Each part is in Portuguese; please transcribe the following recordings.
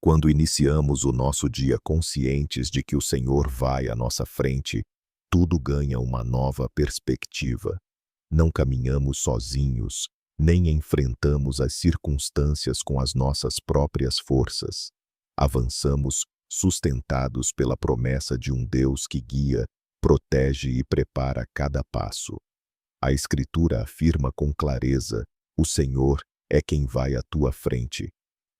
Quando iniciamos o nosso dia conscientes de que o Senhor vai à nossa frente, tudo ganha uma nova perspectiva. Não caminhamos sozinhos, nem enfrentamos as circunstâncias com as nossas próprias forças. Avançamos sustentados pela promessa de um Deus que guia, protege e prepara cada passo. A Escritura afirma com clareza: o Senhor é quem vai à tua frente.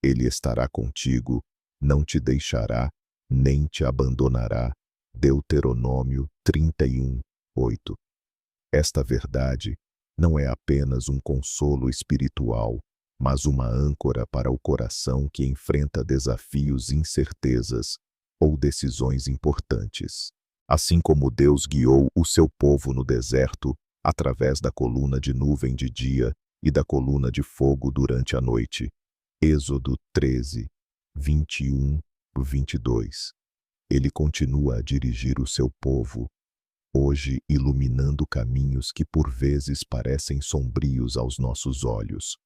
Ele estará contigo, não te deixará, nem te abandonará. Deuteronômio 31:8. Esta verdade não é apenas um consolo espiritual, mas uma âncora para o coração que enfrenta desafios e incertezas ou decisões importantes. Assim como Deus guiou o seu povo no deserto através da coluna de nuvem de dia e da coluna de fogo durante a noite. Êxodo 13, 21-22. Ele continua a dirigir o seu povo, hoje iluminando caminhos que por vezes parecem sombrios aos nossos olhos.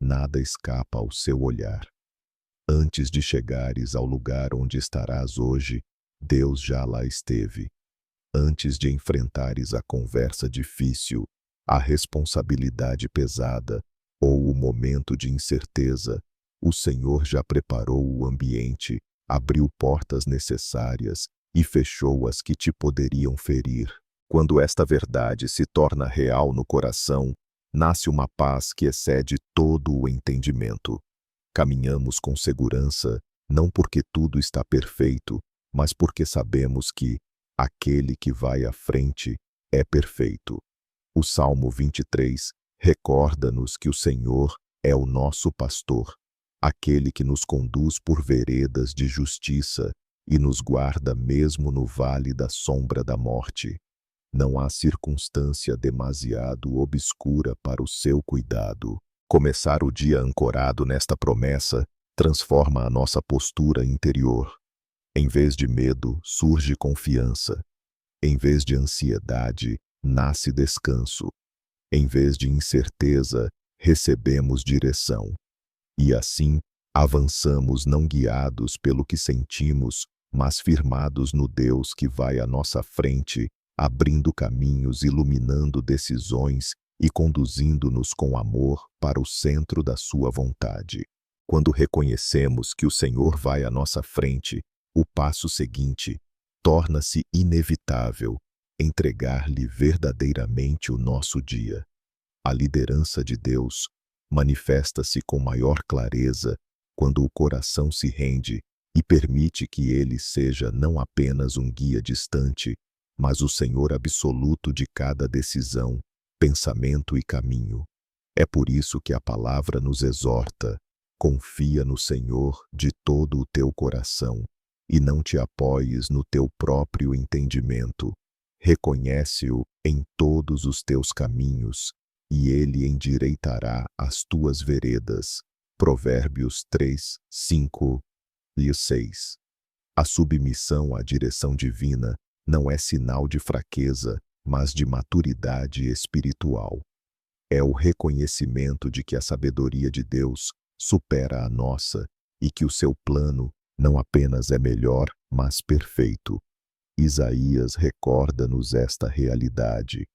Nada escapa ao seu olhar. Antes de chegares ao lugar onde estarás hoje, Deus já lá esteve. Antes de enfrentares a conversa difícil, a responsabilidade pesada ou o momento de incerteza, o Senhor já preparou o ambiente, abriu portas necessárias e fechou as que te poderiam ferir. Quando esta verdade se torna real no coração, nasce uma paz que excede todo o entendimento. Caminhamos com segurança, não porque tudo está perfeito, mas porque sabemos que aquele que vai à frente é perfeito. O Salmo 23 recorda-nos que o Senhor é o nosso pastor, aquele que nos conduz por veredas de justiça e nos guarda mesmo no vale da sombra da morte. Não há circunstância demasiado obscura para o seu cuidado. Começar o dia ancorado nesta promessa transforma a nossa postura interior. Em vez de medo, surge confiança. Em vez de ansiedade, nasce descanso. Em vez de incerteza, recebemos direção. E assim, avançamos não guiados pelo que sentimos, mas firmados no Deus que vai à nossa frente, abrindo caminhos, iluminando decisões e conduzindo-nos com amor para o centro da sua vontade. Quando reconhecemos que o Senhor vai à nossa frente, o passo seguinte torna-se inevitável: entregar-lhe verdadeiramente o nosso dia. A liderança de Deus manifesta-se com maior clareza quando o coração se rende e permite que ele seja não apenas um guia distante, mas o Senhor absoluto de cada decisão, pensamento e caminho. É por isso que a palavra nos exorta: confia no Senhor de todo o teu coração e não te apoies no teu próprio entendimento. Reconhece-o em todos os teus caminhos e ele endireitará as tuas veredas. Provérbios 3, 5 e 6. A submissão à direção divina não é sinal de fraqueza, mas de maturidade espiritual. É o reconhecimento de que a sabedoria de Deus supera a nossa e que o seu plano não apenas é melhor, mas perfeito. Isaías recorda-nos esta realidade: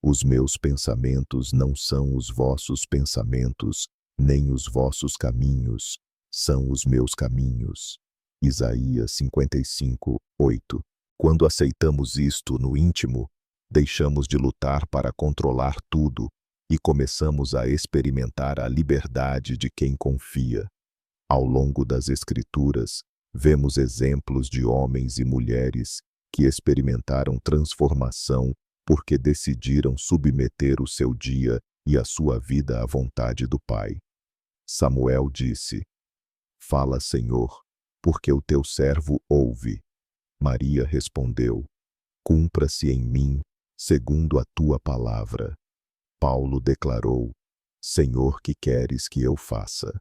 os meus pensamentos não são os vossos pensamentos, nem os vossos caminhos são os meus caminhos. Isaías 55:8. Quando aceitamos isto no íntimo, deixamos de lutar para controlar tudo e começamos a experimentar a liberdade de quem confia. Ao longo das Escrituras, vemos exemplos de homens e mulheres que experimentaram transformação porque decidiram submeter o seu dia e a sua vida à vontade do Pai. Samuel disse: fala, Senhor, porque o teu servo ouve. Maria respondeu: cumpra-se em mim, segundo a tua palavra. Paulo declarou: Senhor, que queres que eu faça?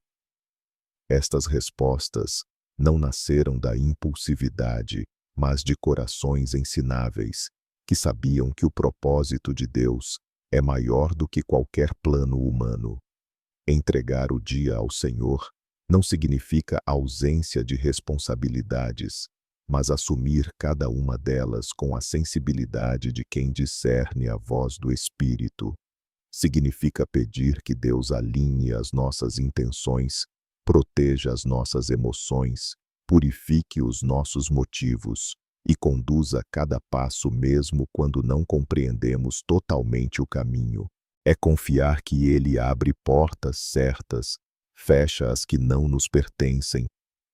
Estas respostas não nasceram da impulsividade, mas de corações ensináveis, que sabiam que o propósito de Deus é maior do que qualquer plano humano. Entregar o dia ao Senhor Não significa ausência de responsabilidades, mas assumir cada uma delas com a sensibilidade de quem discerne a voz do Espírito. Significa pedir que Deus alinhe as nossas intenções, proteja as nossas emoções, purifique os nossos motivos e conduza cada passo mesmo quando não compreendemos totalmente o caminho. É confiar que Ele abre portas certas, fecha as que não nos pertencem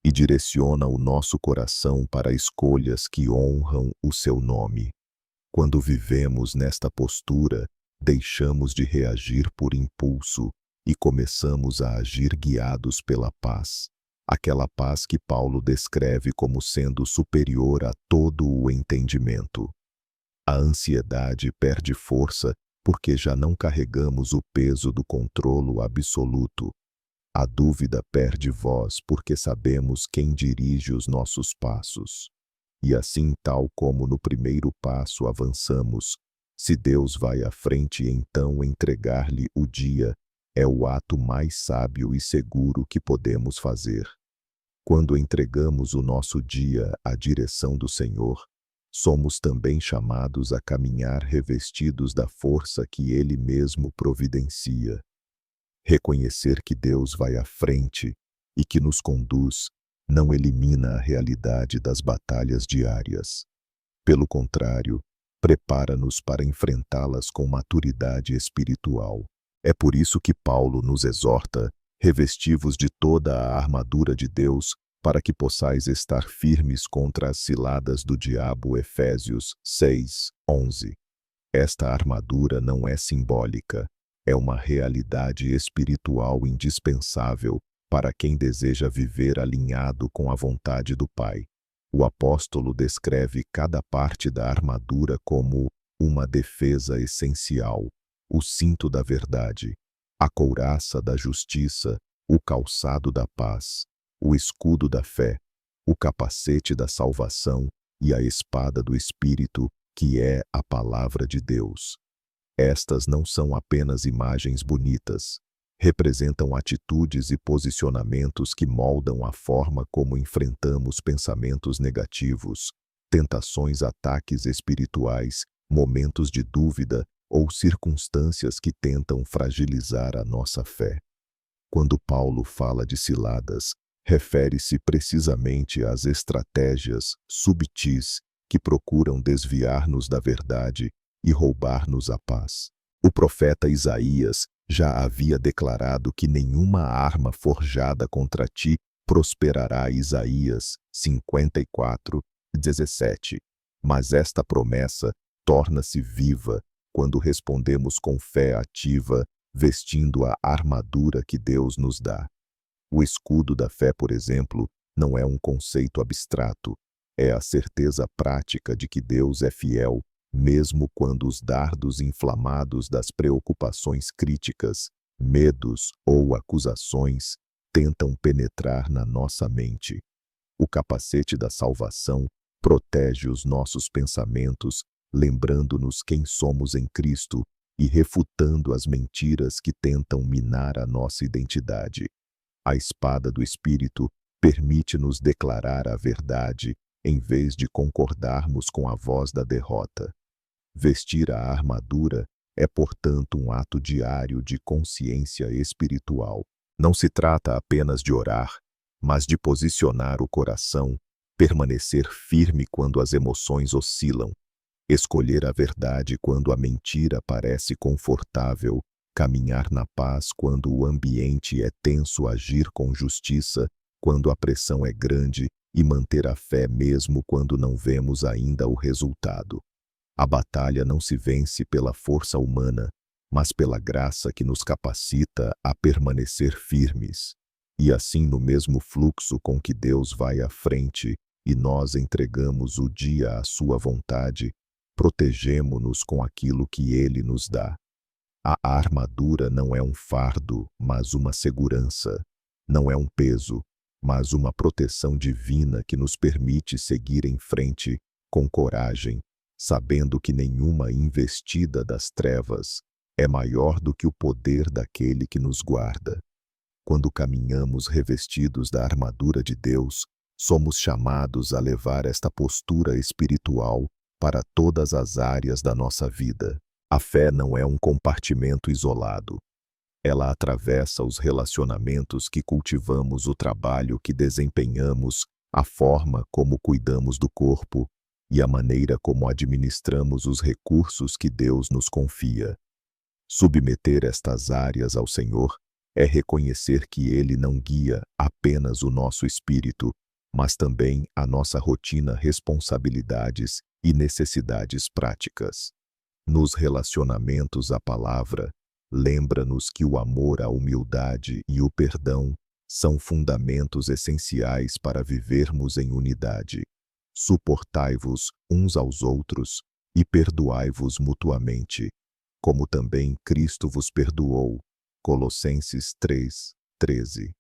e direciona o nosso coração para escolhas que honram o seu nome. Quando vivemos nesta postura, deixamos de reagir por impulso e começamos a agir guiados pela paz. Aquela paz que Paulo descreve como sendo superior a todo o entendimento. A ansiedade perde força porque já não carregamos o peso do controlo absoluto. A dúvida perde voz porque sabemos quem dirige os nossos passos. E assim, tal como no primeiro passo avançamos, se Deus vai à frente, então entregar-lhe o dia é o ato mais sábio e seguro que podemos fazer. Quando entregamos o nosso dia à direção do Senhor, somos também chamados a caminhar revestidos da força que Ele mesmo providencia. Reconhecer que Deus vai à frente e que nos conduz não elimina a realidade das batalhas diárias. Pelo contrário, prepara-nos para enfrentá-las com maturidade espiritual. É por isso que Paulo nos exorta: revesti-vos de toda a armadura de Deus, para que possais estar firmes contra as ciladas do diabo. Efésios 6:11. Esta armadura não é simbólica, é uma realidade espiritual indispensável para quem deseja viver alinhado com a vontade do Pai. O apóstolo descreve cada parte da armadura como uma defesa essencial: o cinto da verdade, a couraça da justiça, o calçado da paz, o escudo da fé, o capacete da salvação e a espada do Espírito, que é a palavra de Deus. Estas não são apenas imagens bonitas, representam atitudes e posicionamentos que moldam a forma como enfrentamos pensamentos negativos, tentações, ataques espirituais, momentos de dúvida ou circunstâncias que tentam fragilizar a nossa fé. Quando Paulo fala de ciladas, refere-se precisamente às estratégias subtis que procuram desviar-nos da verdade e roubar-nos a paz. O profeta Isaías já havia declarado que nenhuma arma forjada contra ti prosperará. Isaías 54:17. Mas esta promessa torna-se viva quando respondemos com fé ativa, vestindo a armadura que Deus nos dá. O escudo da fé, por exemplo, não é um conceito abstrato, é a certeza prática de que Deus é fiel, mesmo quando os dardos inflamados das preocupações críticas, medos ou acusações tentam penetrar na nossa mente. O capacete da salvação protege os nossos pensamentos, lembrando-nos quem somos em Cristo e refutando as mentiras que tentam minar a nossa identidade. A espada do Espírito permite-nos declarar a verdade em vez de concordarmos com a voz da derrota. Vestir a armadura é, portanto, um ato diário de consciência espiritual. Não se trata apenas de orar, mas de posicionar o coração, permanecer firme quando as emoções oscilam, escolher a verdade quando a mentira parece confortável, caminhar na paz quando o ambiente é tenso, agir com justiça quando a pressão é grande e manter a fé mesmo quando não vemos ainda o resultado. A batalha não se vence pela força humana, mas pela graça que nos capacita a permanecer firmes. E assim, no mesmo fluxo com que Deus vai à frente e nós entregamos o dia à sua vontade, protegemo-nos com aquilo que Ele nos dá. A armadura não é um fardo, mas uma segurança. Não é um peso, mas uma proteção divina que nos permite seguir em frente com coragem, sabendo que nenhuma investida das trevas é maior do que o poder daquele que nos guarda. Quando caminhamos revestidos da armadura de Deus, somos chamados a levar esta postura espiritual para todas as áreas da nossa vida. A fé não é um compartimento isolado. Ela atravessa os relacionamentos que cultivamos, o trabalho que desempenhamos, a forma como cuidamos do corpo e a maneira como administramos os recursos que Deus nos confia. Submeter estas áreas ao Senhor é reconhecer que Ele não guia apenas o nosso espírito, mas também a nossa rotina, responsabilidades e necessidades práticas. Nos relacionamentos, a palavra lembra-nos que o amor, a humildade e o perdão são fundamentos essenciais para vivermos em unidade. Suportai-vos uns aos outros e perdoai-vos mutuamente, como também Cristo vos perdoou. Colossenses 3:13.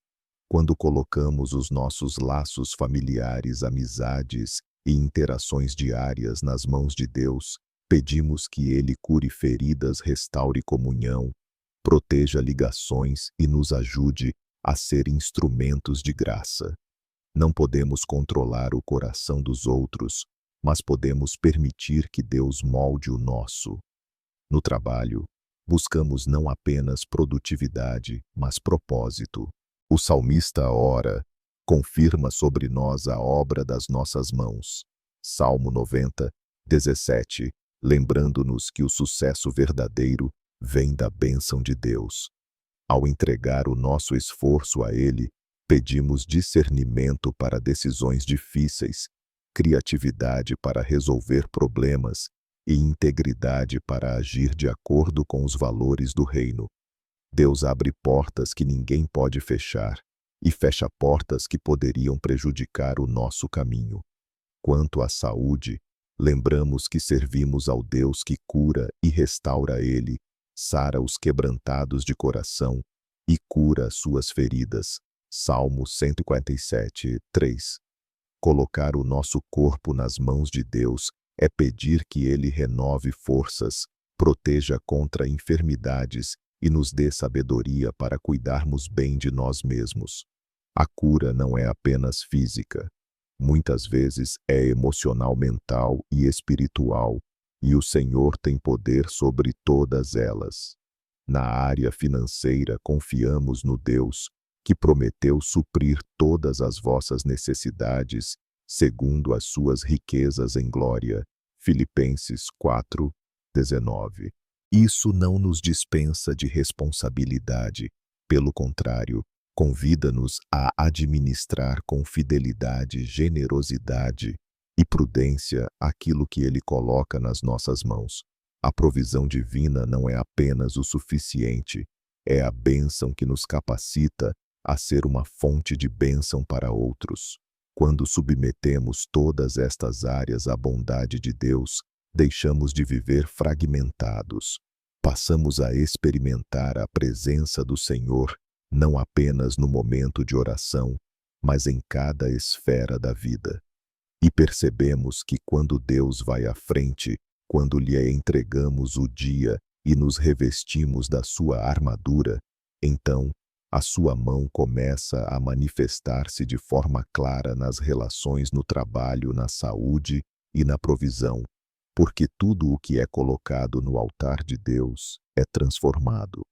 Quando colocamos os nossos laços familiares, amizades e interações diárias nas mãos de Deus, pedimos que Ele cure feridas, restaure comunhão, proteja ligações e nos ajude a ser instrumentos de graça. Não podemos controlar o coração dos outros, mas podemos permitir que Deus molde o nosso. No trabalho, buscamos não apenas produtividade, mas propósito. O salmista ora, confirma sobre nós a obra das nossas mãos. Salmo 90:17, lembrando-nos que o sucesso verdadeiro vem da bênção de Deus. Ao entregar o nosso esforço a Ele, pedimos discernimento para decisões difíceis, criatividade para resolver problemas e integridade para agir de acordo com os valores do reino. Deus abre portas que ninguém pode fechar e fecha portas que poderiam prejudicar o nosso caminho. Quanto à saúde, lembramos que servimos ao Deus que cura e restaura. Ele sara os quebrantados de coração e cura as suas feridas. Salmo 147:3. Colocar o nosso corpo nas mãos de Deus é pedir que Ele renove forças, proteja contra enfermidades e nos dê sabedoria para cuidarmos bem de nós mesmos. A cura não é apenas física. Muitas vezes é emocional, mental e espiritual, e o Senhor tem poder sobre todas elas. Na área financeira, confiamos no Deus que prometeu suprir todas as vossas necessidades, segundo as suas riquezas em glória. Filipenses 4:19. Isso não nos dispensa de responsabilidade, pelo contrário, convida-nos a administrar com fidelidade, generosidade e prudência aquilo que Ele coloca nas nossas mãos. A provisão divina não é apenas o suficiente, é a bênção que nos capacita a ser uma fonte de bênção para outros. Quando submetemos todas estas áreas à bondade de Deus, deixamos de viver fragmentados. Passamos a experimentar a presença do Senhor, não apenas no momento de oração, mas em cada esfera da vida. E percebemos que quando Deus vai à frente, quando lhe entregamos o dia e nos revestimos da sua armadura, então a sua mão começa a manifestar-se de forma clara nas relações, no trabalho, na saúde e na provisão, porque tudo o que é colocado no altar de Deus é transformado.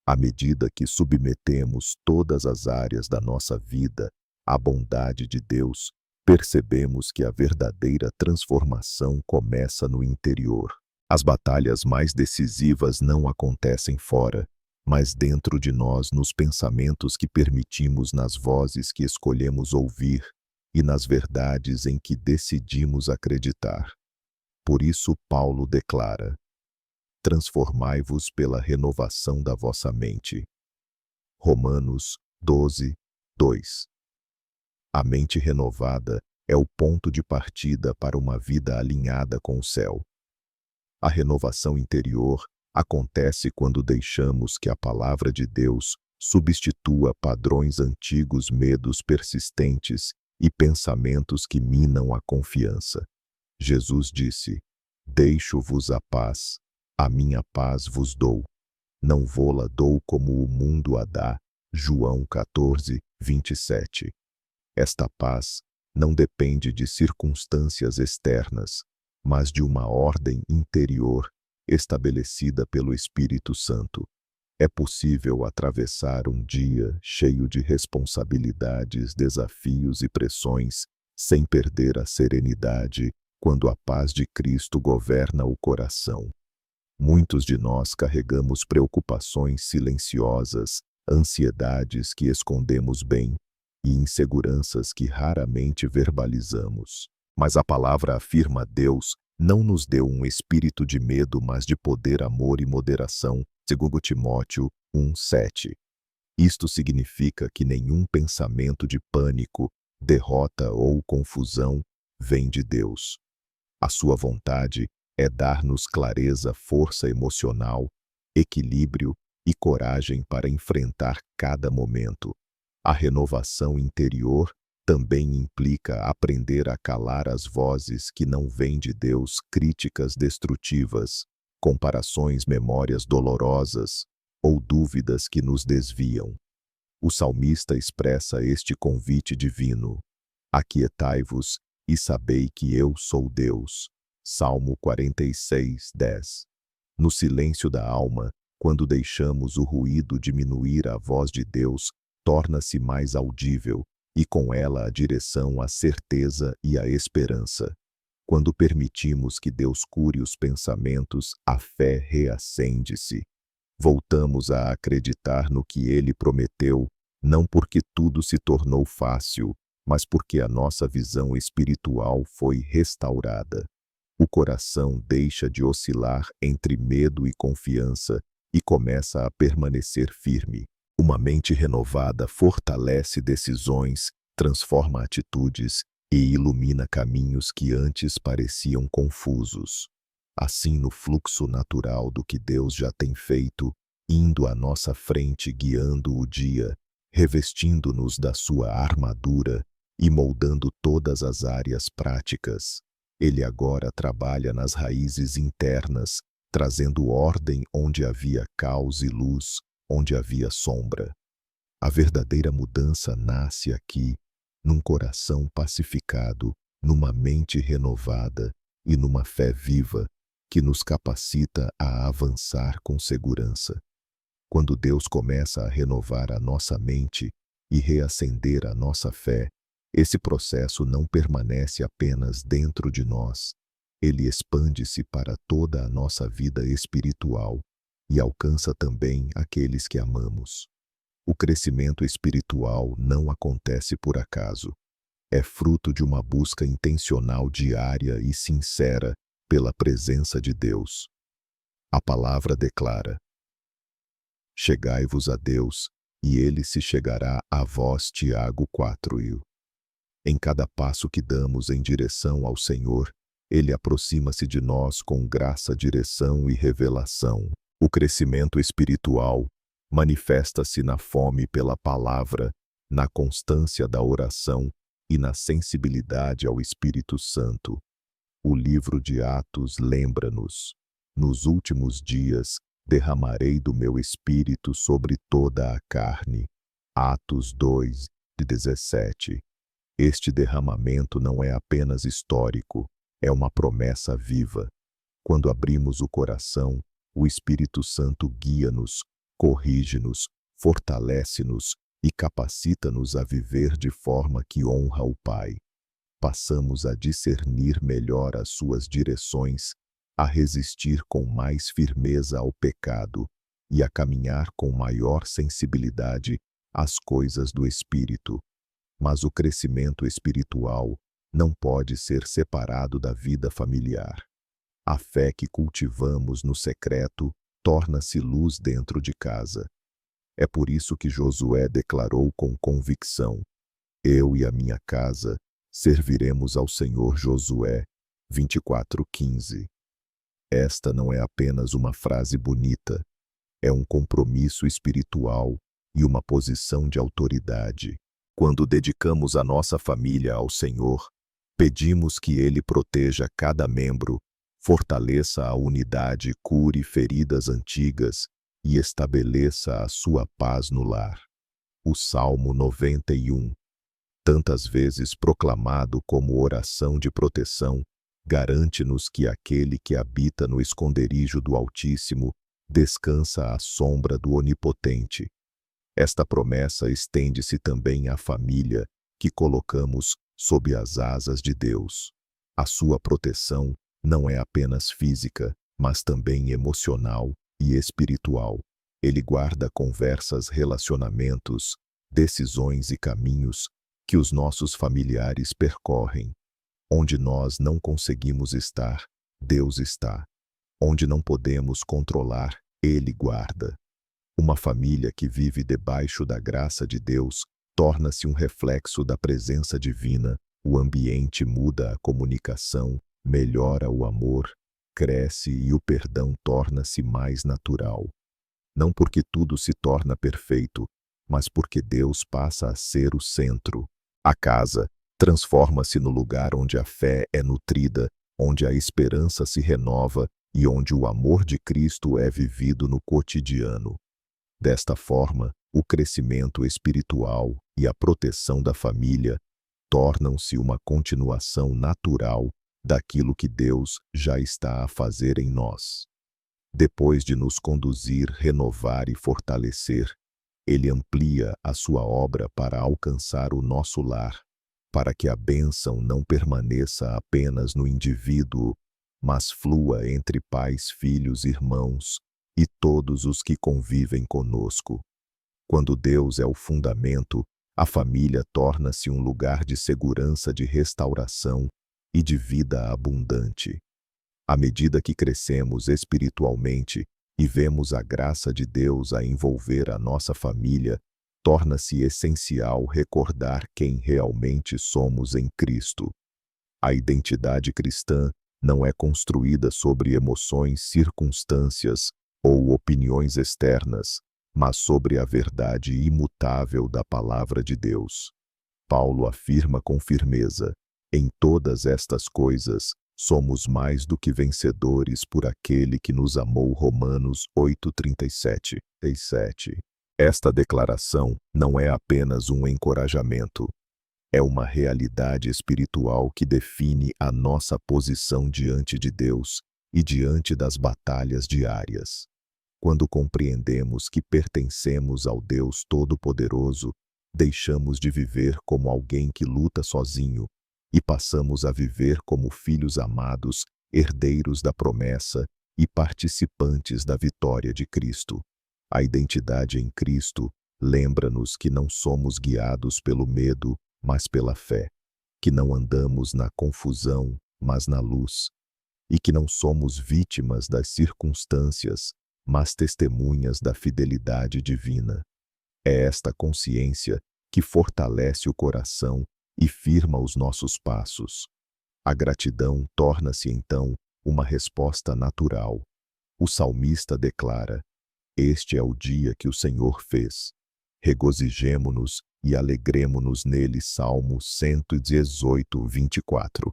À medida que submetemos todas as áreas da nossa vida à bondade de Deus, percebemos que a verdadeira transformação começa no interior. As batalhas mais decisivas não acontecem fora, mas dentro de nós, nos pensamentos que permitimos, nas vozes que escolhemos ouvir e nas verdades em que decidimos acreditar. Por isso Paulo declara: transformai-vos pela renovação da vossa mente. Romanos 12:2. A mente renovada é o ponto de partida para uma vida alinhada com o céu. A renovação interior acontece quando deixamos que a palavra de Deus substitua padrões antigos, medos persistentes e pensamentos que minam a confiança. Jesus disse: deixo-vos a paz, a minha paz vos dou. Não vô-la dou como o mundo a dá. João 14, 27. Esta paz não depende de circunstâncias externas, mas de uma ordem interior estabelecida pelo Espírito Santo. É possível atravessar um dia cheio de responsabilidades, desafios e pressões sem perder a serenidade quando a paz de Cristo governa o coração. Muitos de nós carregamos preocupações silenciosas, ansiedades que escondemos bem e inseguranças que raramente verbalizamos. Mas a palavra afirma: Deus não nos deu um espírito de medo, mas de poder, amor e moderação, segundo Timóteo 1:7. Isto significa que nenhum pensamento de pânico, derrota ou confusão vem de Deus. A sua vontade é dar-nos clareza, força emocional, equilíbrio e coragem para enfrentar cada momento. A renovação interior também implica aprender a calar as vozes que não vêm de Deus, críticas destrutivas, comparações, memórias dolorosas ou dúvidas que nos desviam. O salmista expressa este convite divino: aquietai-vos e sabei que eu sou Deus. Salmo 46, 10. No silêncio da alma, quando deixamos o ruído diminuir, a voz de Deus torna-se mais audível, e com ela a direção, a certeza e a esperança. Quando permitimos que Deus cure os pensamentos, a fé reacende-se. Voltamos a acreditar no que Ele prometeu, não porque tudo se tornou fácil, mas porque a nossa visão espiritual foi restaurada. O coração deixa de oscilar entre medo e confiança e começa a permanecer firme. Uma mente renovada fortalece decisões, transforma atitudes e ilumina caminhos que antes pareciam confusos. Assim, no fluxo natural do que Deus já tem feito, indo à nossa frente, guiando o dia, revestindo-nos da sua armadura e moldando todas as áreas práticas, Ele agora trabalha nas raízes internas, trazendo ordem onde havia caos e luz onde havia sombra. A verdadeira mudança nasce aqui, num coração pacificado, numa mente renovada e numa fé viva que nos capacita a avançar com segurança. Quando Deus começa a renovar a nossa mente e reacender a nossa fé, esse processo não permanece apenas dentro de nós. Ele expande-se para toda a nossa vida espiritual e alcança também aqueles que amamos. O crescimento espiritual não acontece por acaso. É fruto de uma busca intencional, diária e sincera pela presença de Deus. A palavra declara: chegai-vos a Deus, e Ele se chegará a vós. Tiago 4. Em cada passo que damos em direção ao Senhor, Ele aproxima-se de nós com graça, direção e revelação. O crescimento espiritual manifesta-se na fome pela palavra, na constância da oração e na sensibilidade ao Espírito Santo. O livro de Atos lembra-nos: nos últimos dias derramarei do meu espírito sobre toda a carne. Atos 2, 17. Este derramamento não é apenas histórico, é uma promessa viva. Quando abrimos o coração, o Espírito Santo guia-nos, corrige-nos, fortalece-nos e capacita-nos a viver de forma que honra o Pai. Passamos a discernir melhor as suas direções, a resistir com mais firmeza ao pecado e a caminhar com maior sensibilidade às coisas do Espírito. Mas o crescimento espiritual não pode ser separado da vida familiar. A fé que cultivamos no secreto torna-se luz dentro de casa. É por isso que Josué declarou com convicção: eu e a minha casa serviremos ao Senhor. Josué 24:15. Esta não é apenas uma frase bonita, é um compromisso espiritual e uma posição de autoridade. Quando dedicamos a nossa família ao Senhor, pedimos que Ele proteja cada membro, fortaleça a unidade, cure feridas antigas e estabeleça a sua paz no lar. O Salmo 91, tantas vezes proclamado como oração de proteção, garante-nos que aquele que habita no esconderijo do Altíssimo descansa à sombra do Onipotente. Esta promessa estende-se também à família que colocamos sob as asas de Deus. A sua proteção não é apenas física, mas também emocional e espiritual. Ele guarda conversas, relacionamentos, decisões e caminhos que os nossos familiares percorrem. Onde nós não conseguimos estar, Deus está. Onde não podemos controlar, Ele guarda. Uma família que vive debaixo da graça de Deus torna-se um reflexo da presença divina. O ambiente muda, a comunicação melhora, o amor cresce e o perdão torna-se mais natural. Não porque tudo se torna perfeito, mas porque Deus passa a ser o centro. A casa transforma-se no lugar onde a fé é nutrida, onde a esperança se renova e onde o amor de Cristo é vivido no cotidiano. Desta forma, o crescimento espiritual e a proteção da família tornam-se uma continuação natural daquilo que Deus já está a fazer em nós. Depois de nos conduzir, renovar e fortalecer, Ele amplia a sua obra para alcançar o nosso lar, para que a bênção não permaneça apenas no indivíduo, mas flua entre pais, filhos, irmãos e todos os que convivem conosco. Quando Deus é o fundamento, a família torna-se um lugar de segurança, de restauração e de vida abundante. À medida que crescemos espiritualmente e vemos a graça de Deus a envolver a nossa família, torna-se essencial recordar quem realmente somos em Cristo. A identidade cristã não é construída sobre emoções, circunstâncias ou opiniões externas, mas sobre a verdade imutável da Palavra de Deus. Paulo afirma com firmeza: em todas estas coisas, somos mais do que vencedores por aquele que nos amou. Romanos 8:37. Esta declaração não é apenas um encorajamento. É uma realidade espiritual que define a nossa posição diante de Deus e diante das batalhas diárias. Quando compreendemos que pertencemos ao Deus Todo-Poderoso, deixamos de viver como alguém que luta sozinho e passamos a viver como filhos amados, herdeiros da promessa e participantes da vitória de Cristo. A identidade em Cristo lembra-nos que não somos guiados pelo medo, mas pela fé, que não andamos na confusão, mas na luz, e que não somos vítimas das circunstâncias, mas testemunhas da fidelidade divina. É esta consciência que fortalece o coração e firma os nossos passos. A gratidão torna-se então uma resposta natural. O salmista declara: este é o dia que o Senhor fez. Regozijemo-nos e alegremo-nos nele. Salmo 118:24.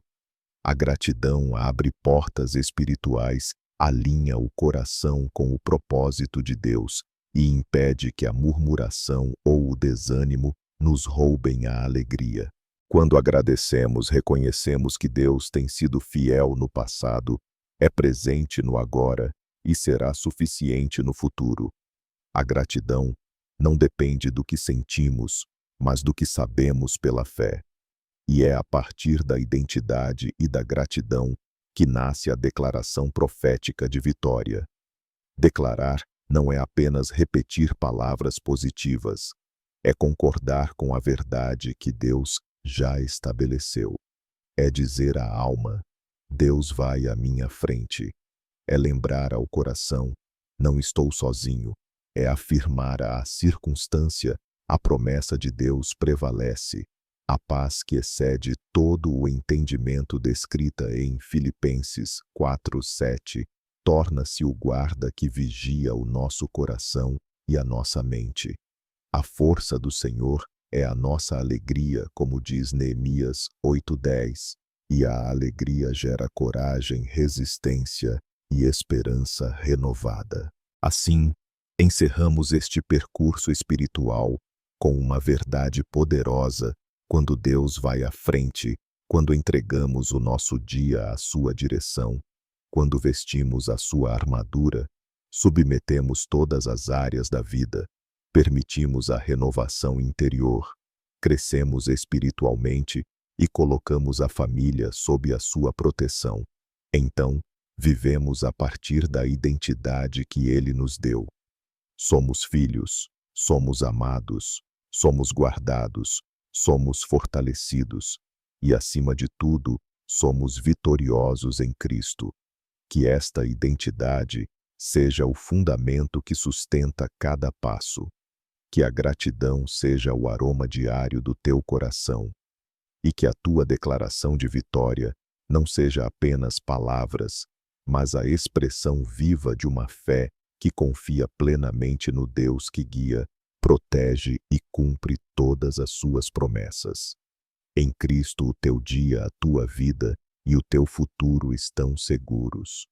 A gratidão abre portas espirituais, alinha o coração com o propósito de Deus e impede que a murmuração ou o desânimo nos roubem a alegria. Quando agradecemos, reconhecemos que Deus tem sido fiel no passado, é presente no agora e será suficiente no futuro. A gratidão não depende do que sentimos, mas do que sabemos pela fé. E é a partir da identidade e da gratidão que nasce a declaração profética de vitória. Declarar não é apenas repetir palavras positivas, é concordar com a verdade que Deus já estabeleceu. É dizer à alma: Deus vai à minha frente. É lembrar ao coração: não estou sozinho. É afirmar à circunstância: a promessa de Deus prevalece. A paz que excede todo o entendimento, descrita em Filipenses 4:7, torna-se o guarda que vigia o nosso coração e a nossa mente. A força do Senhor é a nossa alegria, como diz Neemias 8:10, e a alegria gera coragem, resistência e esperança renovada. Assim, encerramos este percurso espiritual com uma verdade poderosa, quando Deus vai à frente, quando entregamos o nosso dia à sua direção, quando vestimos a sua armadura, submetemos todas as áreas da vida, permitimos a renovação interior, crescemos espiritualmente e colocamos a família sob a sua proteção. Então, vivemos a partir da identidade que Ele nos deu. Somos filhos, somos amados, somos guardados, somos fortalecidos e, acima de tudo, somos vitoriosos em Cristo. Que esta identidade seja o fundamento que sustenta cada passo. Que a gratidão seja o aroma diário do teu coração. E que a tua declaração de vitória não seja apenas palavras, mas a expressão viva de uma fé que confia plenamente no Deus que guia, protege e cumpre todas as suas promessas. Em Cristo o teu dia, a tua vida e o teu futuro estão seguros.